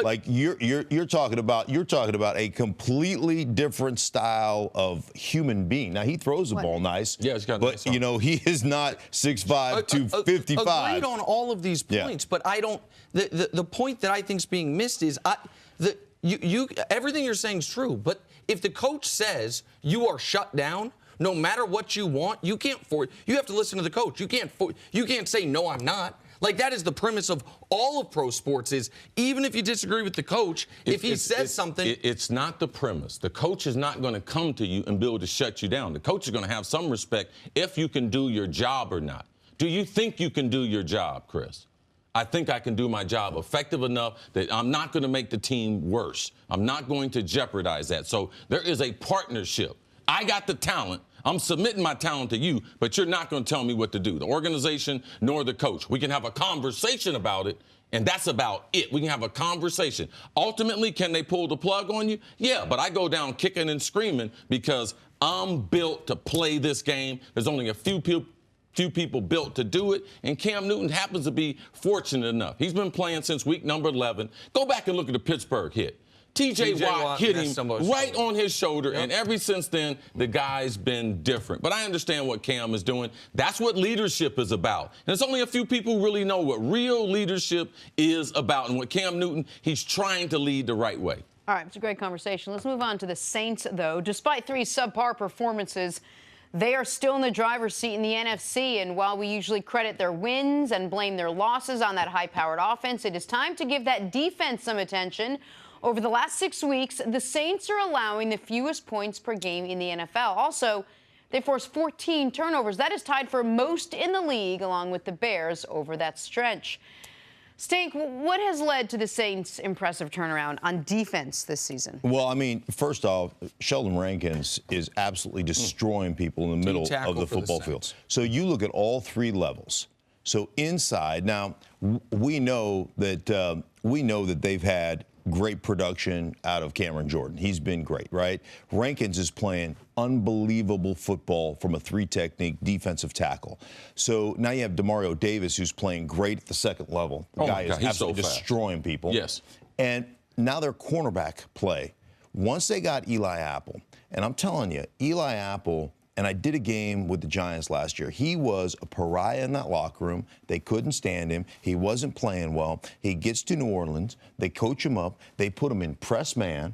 Like you're talking about a completely different style of human being. Now he throws the ball nice, he's got but nice arm. he is not 6'5", 255. Agreed on all of these points, but I don't. The point that I think is being missed is everything you're saying is true, but if the coach says you are shut down, no matter what you want, you can't you have to listen to the coach. You can't say, "No, I'm not." Like, that is the premise of all of pro sports is, even if you disagree with the coach, if he says something. It's not the premise. The coach is not going to come to you and be able to shut you down. The coach is going to have some respect if you can do your job or not. Do you think you can do your job, Chris? I think I can do my job effective enough that I'm not going to make the team worse. I'm not going to jeopardize that. So there is a partnership. I got the talent. I'm submitting my talent to you, but you're not going to tell me what to do, the organization nor the coach. We can have a conversation about it, and that's about it. We can have a conversation. Ultimately, can they pull the plug on you? Yeah, but I go down kicking and screaming because I'm built to play this game. There's only a few few people built to do it, and Cam Newton happens to be fortunate enough. He's been playing since week number 11. Go back and look at the Pittsburgh hit. TJ Watt hit him right on his shoulder, and ever since then, the guy's been different. But I understand what Cam is doing. That's what leadership is about. And it's only a few people who really know what real leadership is about. And with Cam Newton, he's trying to lead the right way. All right, it's a great conversation. Let's move on to the Saints, though. Despite 3 subpar performances, they are still in the driver's seat in the NFC. And while we usually credit their wins and blame their losses on that high-powered offense, it is time to give that defense some attention. Over the last 6 weeks, the Saints are allowing the fewest points per game in the NFL. Also, they forced 14 turnovers. That is tied for most in the league, along with the Bears over that stretch. Stink, what has led to the Saints' impressive turnaround on defense this season? Well, I mean, first off, Sheldon Rankins is absolutely destroying people in the middle of the football field. So you look at all 3 levels. So inside, now we know that they've had great production out of Cameron Jordan. He's been great, right? Rankins is playing unbelievable football from a 3-technique defensive tackle. So now you have Demario Davis, who's playing great at the second level. The guy is absolutely destroying people. Yes. And now their cornerback play. Once they got Eli Apple, and I'm telling you, Eli Apple, and I did a game with the Giants last year. He was a pariah in that locker room. They couldn't stand him. He wasn't playing well. He gets to New Orleans. They coach him up. They put him in press man.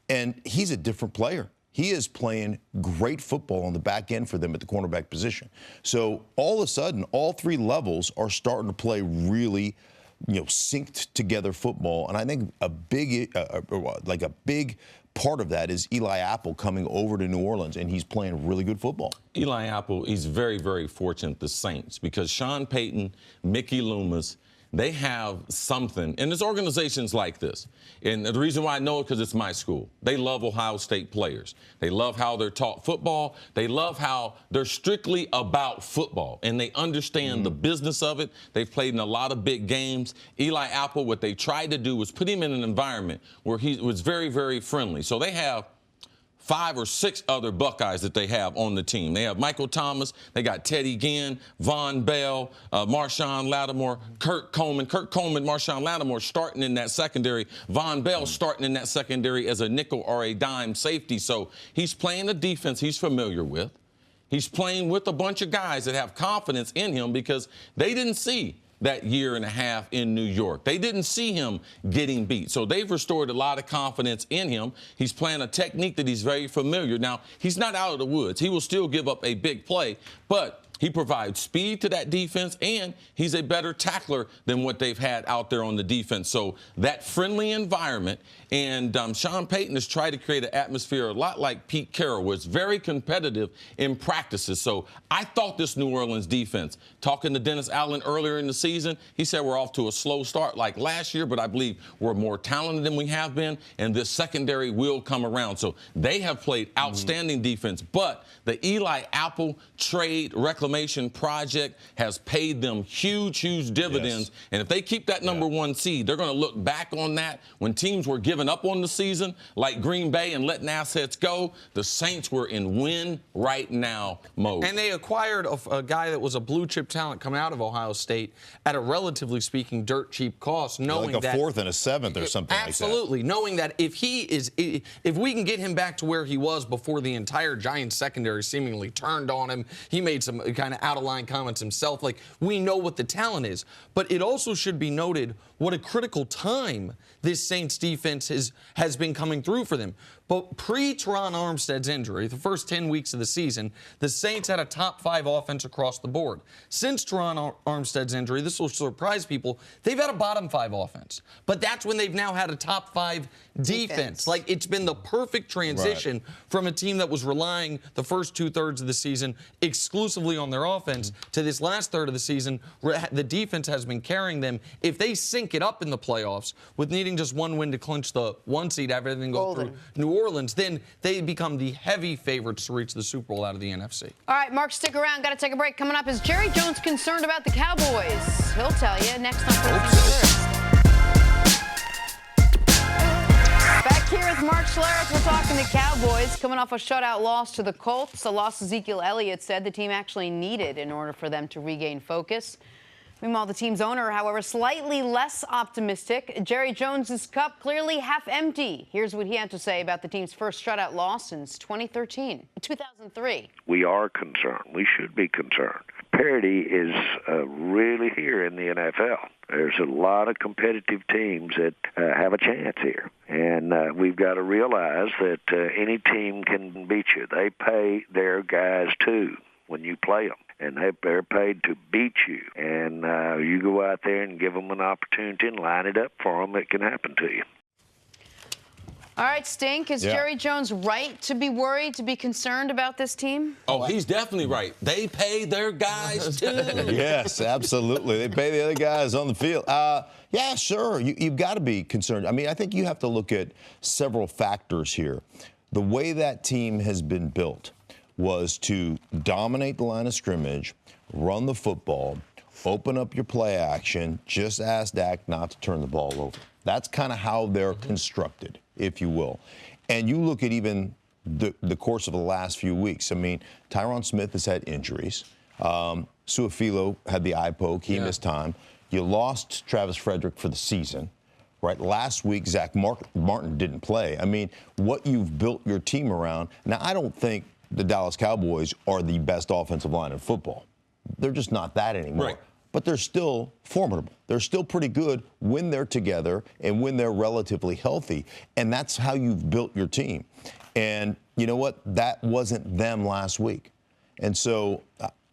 And he's a different player. He is playing great football on the back end for them at the cornerback position. So all of a sudden, all 3 levels are starting to play really, synced together football. And I think a big part of that is Eli Apple coming over to New Orleans, and he's playing really good football. Eli Apple, he's very, very fortunate, the Saints, because Sean Payton, Mickey Loomis, they have something. And there's organizations like this. And the reason why I know it, because it's my school. They love Ohio State players. They love how they're taught football. They love how they're strictly about football. And they understand the business of it. They've played in a lot of big games. Eli Apple, what they tried to do was put him in an environment where he was very, very friendly. So they have 5 or 6 other Buckeyes that they have on the team. They have Michael Thomas, they got Teddy Ginn, Von Bell, Marshawn Lattimore, Kurt Coleman, Marshawn Lattimore starting in that secondary, Von Bell starting in that secondary as a nickel or a dime safety. So he's playing a defense he's familiar with. He's playing with a bunch of guys that have confidence in him because they didn't see that year and a half in New York. They didn't see him getting beat. So they've restored a lot of confidence in him. He's playing a technique that he's very familiar. Now, he's not out of the woods. He will still give up a big play, but he provides speed to that defense, and he's a better tackler than what they've had out there on the defense. So that friendly environment, and Sean Payton has tried to create an atmosphere a lot like Pete Carroll, where it's very competitive in practices. So I thought this New Orleans defense, talking to Dennis Allen earlier in the season, he said we're off to a slow start like last year, but I believe we're more talented than we have been, and this secondary will come around. So they have played outstanding defense, but the Eli Apple trade reclamation project has paid them huge dividends. Yes. And if they keep that number 1 seed, they're going to look back on that when teams were giving up on the season, like Green Bay, and letting assets go. The Saints were in win right now mode. And they acquired a guy that was a blue chip talent coming out of Ohio State at a relatively speaking dirt cheap cost, knowing like that 4th and a 7th or something absolutely, like that. knowing that if we can get him back to where he was before the entire Giants secondary seemingly turned on him, he made some kind of out-of-line comments himself. Like, we know what the talent is. But it also should be noted what a critical time this Saints defense has been coming through for them. But pre-Teron Armstead's injury, the first 10 weeks of the season, the Saints had a top 5 offense across the board. Since Teron Armstead's injury, this will surprise people, they've had a bottom 5 offense. But that's when they've now had a top 5 defense. Like, it's been the perfect transition from a team that was relying the first 2/3 of the season exclusively on their offense to this last third of the season where the defense has been carrying them. If they sync it up in the playoffs with needing just 1 win to clinch the 1 seed, have everything go through New Orleans, then they become the heavy favorites to reach the Super Bowl out of the NFC. All right, Mark, stick around. Got to take a break. Coming up, is Jerry Jones concerned about the Cowboys? He'll tell you next on First. Back here with Mark Schlereth. We're talking the Cowboys coming off a shutout loss to the Colts, a loss Ezekiel Elliott said the team actually needed in order for them to regain focus. Meanwhile, the team's owner, however, slightly less optimistic. Jerry Jones's cup clearly half empty. Here's what he had to say about the team's first shutout loss since 2003. We are concerned. We should be concerned. Parity is really here in the NFL. There's a lot of competitive teams that have a chance here. And we've got to realize that any team can beat you. They pay their guys, too, when you play them. And they're paid to beat you. And you go out there and give them an opportunity and line it up for them, it can happen to you. All right, Stink, is Jerry Jones right to be worried, to be concerned about this team? Oh, he's definitely right. They pay their guys, too. Yes, absolutely. They pay the other guys on the field. Yeah, sure. You've got to be concerned. I mean, I think you have to look at several factors here. The way that team has been built was to dominate the line of scrimmage, run the football, open up your play action, just ask Dak not to turn the ball over. That's kind of how they're constructed, if you will. And you look at even the course of the last few weeks. I mean, Tyron Smith has had injuries. Su'a-Filo had the eye poke. He missed time. You lost Travis Frederick for the season. Right, last week, Zach Martin didn't play. I mean, what you've built your team around. Now, I don't think the Dallas Cowboys are the best offensive line in football. They're just not that anymore. Right. But they're still formidable. They're still pretty good when they're together and when they're relatively healthy. And that's how you've built your team. And you know what? That wasn't them last week. And so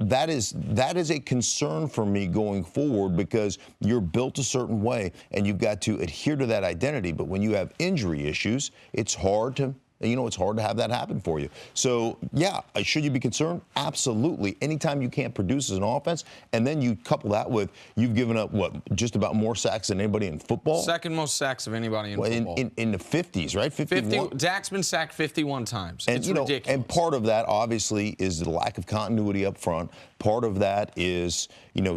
that is a concern for me going forward because you're built a certain way and you've got to adhere to that identity. But when you have injury issues, it's hard to have that happen for you. So, yeah, should you be concerned? Absolutely. Anytime you can't produce as an offense, and then you couple that with you've given up, just about more sacks than anybody in football? Second most sacks of anybody in football. In the 50s, right? 51. Dak's been sacked 51 times. And, it's ridiculous. And part of that, obviously, is the lack of continuity up front. Part of that is,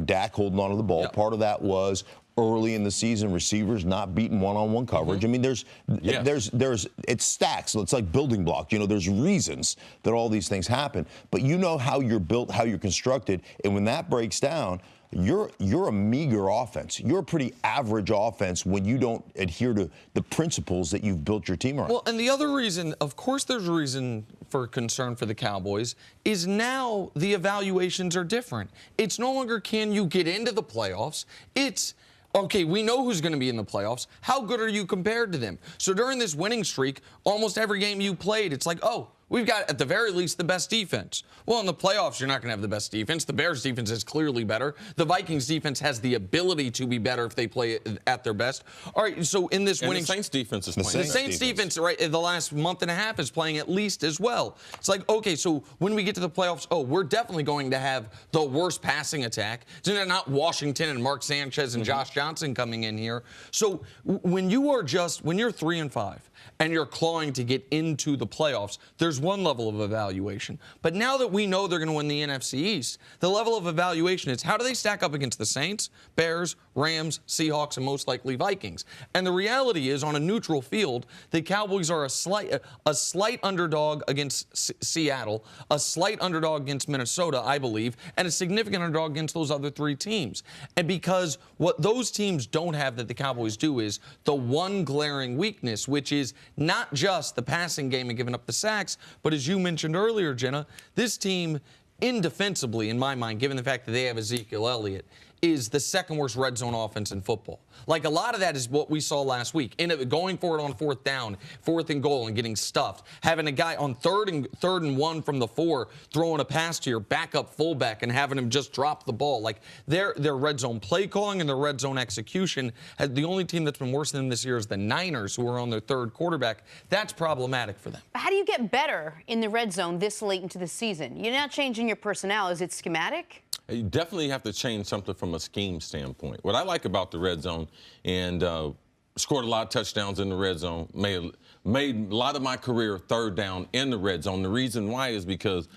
Dak holding on to the ball. Yep. Part of that was early in the season, receivers not beating one-on-one coverage. I mean, there's it stacks. So it's like building blocks. There's reasons that all these things happen. But you know how you're built, how you're constructed, and when that breaks down, you're a meager offense. You're a pretty average offense when you don't adhere to the principles that you've built your team around. Well, and the other reason, of course there's a reason for concern for the Cowboys, is now the evaluations are different. It's no longer can you get into the playoffs. It's okay, we know who's going to be in the playoffs. How good are you compared to them? So during this winning streak, almost every game you played, it's like, oh, we've got, at the very least, the best defense. Well, in the playoffs, you're not going to have the best defense. The Bears' defense is clearly better. The Vikings' defense has the ability to be better if they play at their best. All right, so in this winning... the Saints' defense is playing. The Saints' defense, right, in the last month and a half is playing at least as well. It's like, okay, so when we get to the playoffs, we're definitely going to have the worst passing attack. So not Washington and Mark Sanchez and Josh Johnson coming in here. So when you're 3-5, and you're clawing to get into the playoffs, there's one level of evaluation. But now that we know they're going to win the NFC East, the level of evaluation is how do they stack up against the Saints, Bears, Rams, Seahawks, and most likely Vikings. And the reality is, on a neutral field, the Cowboys are a slight underdog against Seattle, a slight underdog against Minnesota, I believe, and a significant underdog against those other three teams. And because what those teams don't have that the Cowboys do is the one glaring weakness, which is not just the passing game and giving up the sacks, but as you mentioned earlier, Jenna, this team indefensibly, in my mind, given the fact that they have Ezekiel Elliott, is the second worst red zone offense in football. Like, a lot of that is what we saw last week. Going for it on fourth down, fourth and goal, and getting stuffed. Having a guy on third and 1 from the 4 throwing a pass to your backup fullback and having him just drop the ball. Like, their red zone play calling and their red zone execution. The only team that's been worse than them this year is the Niners, who are on their third quarterback. That's problematic for them. How do you get better in the red zone this late into the season? You're not changing your personnel. Is it schematic? You definitely have to change something from a scheme standpoint. What I like about the red zone, and scored a lot of touchdowns in the red zone, made a lot of my career third down in the red zone. The reason why is because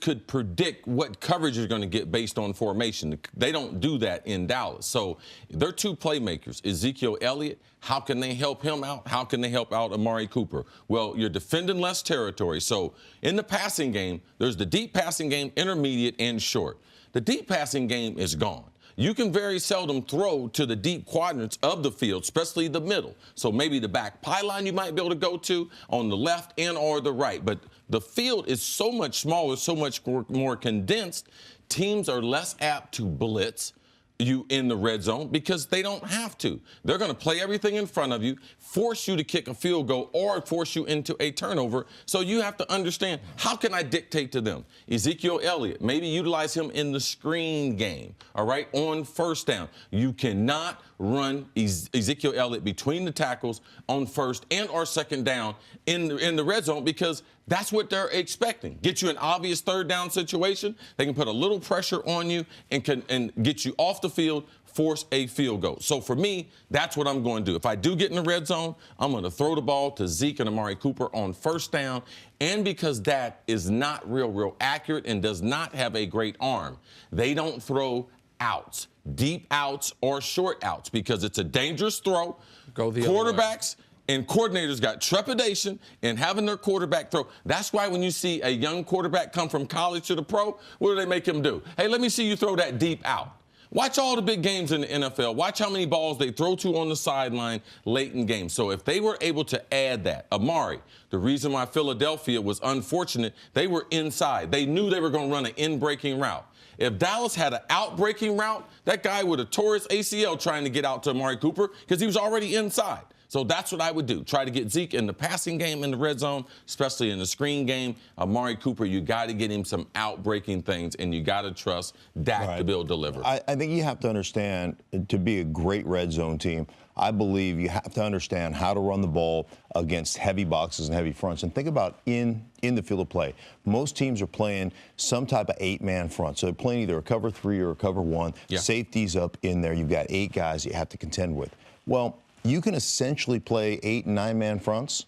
could predict what coverage you're going to get based on formation. They don't do that in Dallas. So they're two playmakers. Ezekiel Elliott, how can they help him out? How can they help out Amari Cooper? Well, you're defending less territory. So in the passing game, there's the deep passing game, intermediate, and short. The deep passing game is gone. You can very seldom throw to the deep quadrants of the field, especially the middle. So maybe the back pylon you might be able to go to on the left and or the right. But the field is so much smaller, so much more condensed, teams are less apt to blitz you in the red zone because they don't have to. They're going to play everything in front of you, force you to kick a field goal or force you into a turnover. So you have to understand, how can I dictate to them? Ezekiel Elliott, maybe utilize him in the screen game, all right, on first down. You cannot run Ezekiel Elliott between the tackles on first and or second down in the red zone because that's what they're expecting. Get you an obvious third down situation. They can put a little pressure on you and get you off the field, force a field goal. So for me, that's what I'm going to do. If I do get in the red zone, I'm going to throw the ball to Zeke and Amari Cooper on first down. And because that is not real accurate and does not have a great arm, they don't throw outs, deep outs or short outs because it's a dangerous throw. Go the other way. Quarterbacks and coordinators got trepidation in having their quarterback throw. That's why when you see a young quarterback come from college to the pro, what do they make him do? Hey, let me see you throw that deep out. Watch all the big games in the NFL. Watch how many balls they throw to on the sideline late in games. So if they were able to add that, Amari, the reason why Philadelphia was unfortunate, they were inside. They knew they were going to run an in-breaking route. If Dallas had an out-breaking route, that guy would have tore his ACL trying to get out to Amari Cooper because he was already inside. So that's what I would do. Try to get Zeke in the passing game in the red zone, especially in the screen game. Amari Cooper, you got to get him some out-breaking things, and you got to trust Dak to be able to deliver. I think you have to understand, to be a great red zone team, I believe you have to understand how to run the ball against heavy boxes and heavy fronts. And think about in the field of play. Most teams are playing some type of 8-man front. So they're playing either a cover 3 or a cover 1. Yeah. Safety's up in there. You've got 8 guys you have to contend with. Well, you can essentially play 8- and 9-man fronts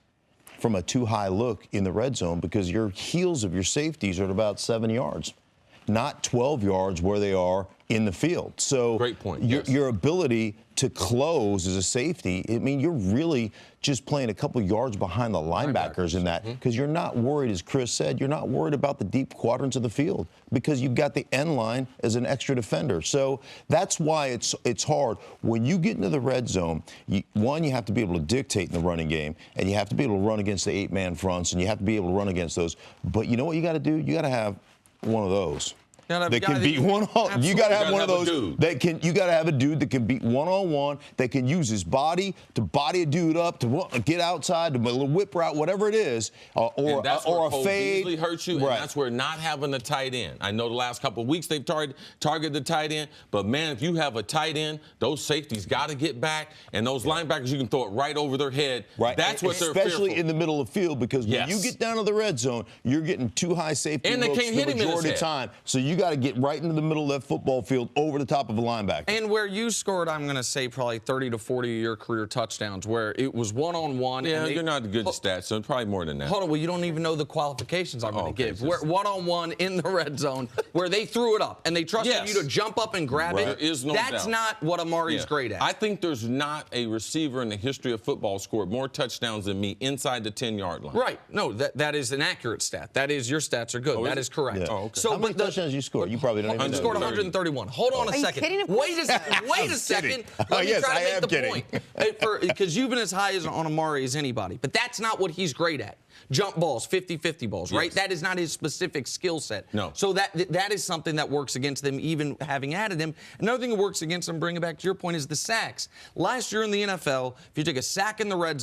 from a too-high look in the red zone because your heels of your safeties are at about 7 yards, not 12 yards where they are in the field. So great point. Your ability to close as a safety, I mean, you're really just playing a couple yards behind the linebackers in that because you're not worried, as Cris said, you're not worried about the deep quadrants of the field because you've got the end line as an extra defender. So that's why it's hard. When you get into the red zone, you have to be able to dictate in the running game, and you have to be able to run against the 8-man fronts, and you have to be able to run against those. But you know what you got to do? You got to have one of those. That can beat one-on-one. You got to have one of those that can. You got to have a dude that can beat one-on-one. That can use his body to body a dude up, to get outside, to a little whip route, whatever it is, or a fade. Beasley hurts you, and that's where not having a tight end. I know the last couple of weeks they've targeted the tight end, but man, if you have a tight end, those safeties got to get back, and those linebackers, you can throw it right over their head. Right. That's what they're fearful. Especially in the middle of the field, because when you get down to the red zone, you're getting too high safety and they looks can't hit the him in his majority head. of time. So you got to get right into the middle of that football field over the top of a linebacker. And where you scored, I'm going to say probably 30 to 40 of your career touchdowns, where it was one-on-one. Yeah, you're not good at stats, so probably more than that. Hold on, well, you don't even know the qualifications I'm going to give. Where one-on-one in the red zone, where they threw it up and they trusted you to jump up and grab it. There is no That's doubt. not what Amari's great at. I think there's not a receiver in the history of football scored more touchdowns than me inside the 10-yard line. Right. No, that is an accurate stat. That is, your stats are good. Oh, that is correct. Yeah. Oh, okay. So, how many touchdowns you scored? You probably don't even know. I scored 131. Hold on a second. Wait a second. Let me try to make the point. Because you've been as high on Amari as anybody. But that's not what he's great at. Jump balls, 50-50 balls, right? That is not his specific skill set. No. So that is something that works against them, even having added him. Another thing that works against them, bringing it back to your point, is the sacks. Last year in the NFL, if you took a sack in the red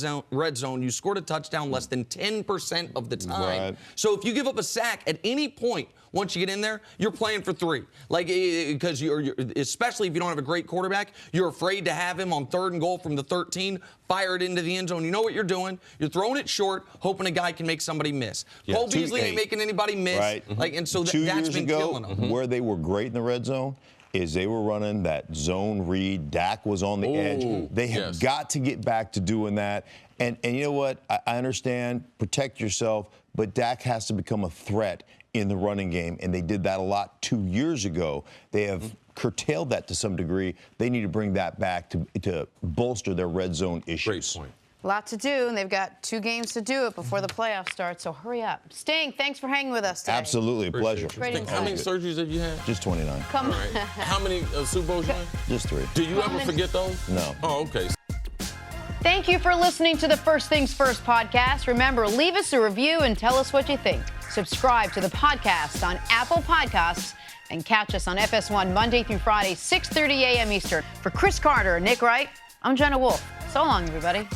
zone, you scored a touchdown less than 10% of the time. Right. So if you give up a sack at any point, once you get in there, you're playing for 3. Like, because you're especially if you don't have a great quarterback, you're afraid to have him on 3rd and goal from the 13, fire it into the end zone. You know what you're doing. You're throwing it short, hoping a guy can make somebody miss. Cole Beasley ain't making anybody miss. Right. Like, and so that's been killing them. 2 years ago, where they were great in the red zone is they were running that zone read. Dak was on the edge. They have got to get back to doing that. And you know what? I understand, protect yourself, but Dak has to become a threat in the running game, and they did that a lot 2 years ago. They have curtailed that to some degree. They need to bring that back to bolster their red zone issues. Great point. A lot to do, and they've got 2 games to do it before the playoffs start, so hurry up. Sting, thanks for hanging with us today. Absolutely, a pleasure. Great How many surgeries have you had? Just 29. Come on. All right. How many Super Bowls you win? Just 3. Do you ever forget those? No. Oh, okay. Thank you for listening to the First Things First podcast. Remember, leave us a review and tell us what you think. Subscribe to the podcast on Apple Podcasts and catch us on FS1 Monday through Friday, 6:30 a.m. Eastern. For Cris Carter and Nick Wright, I'm Jenna Wolfe. So long, everybody.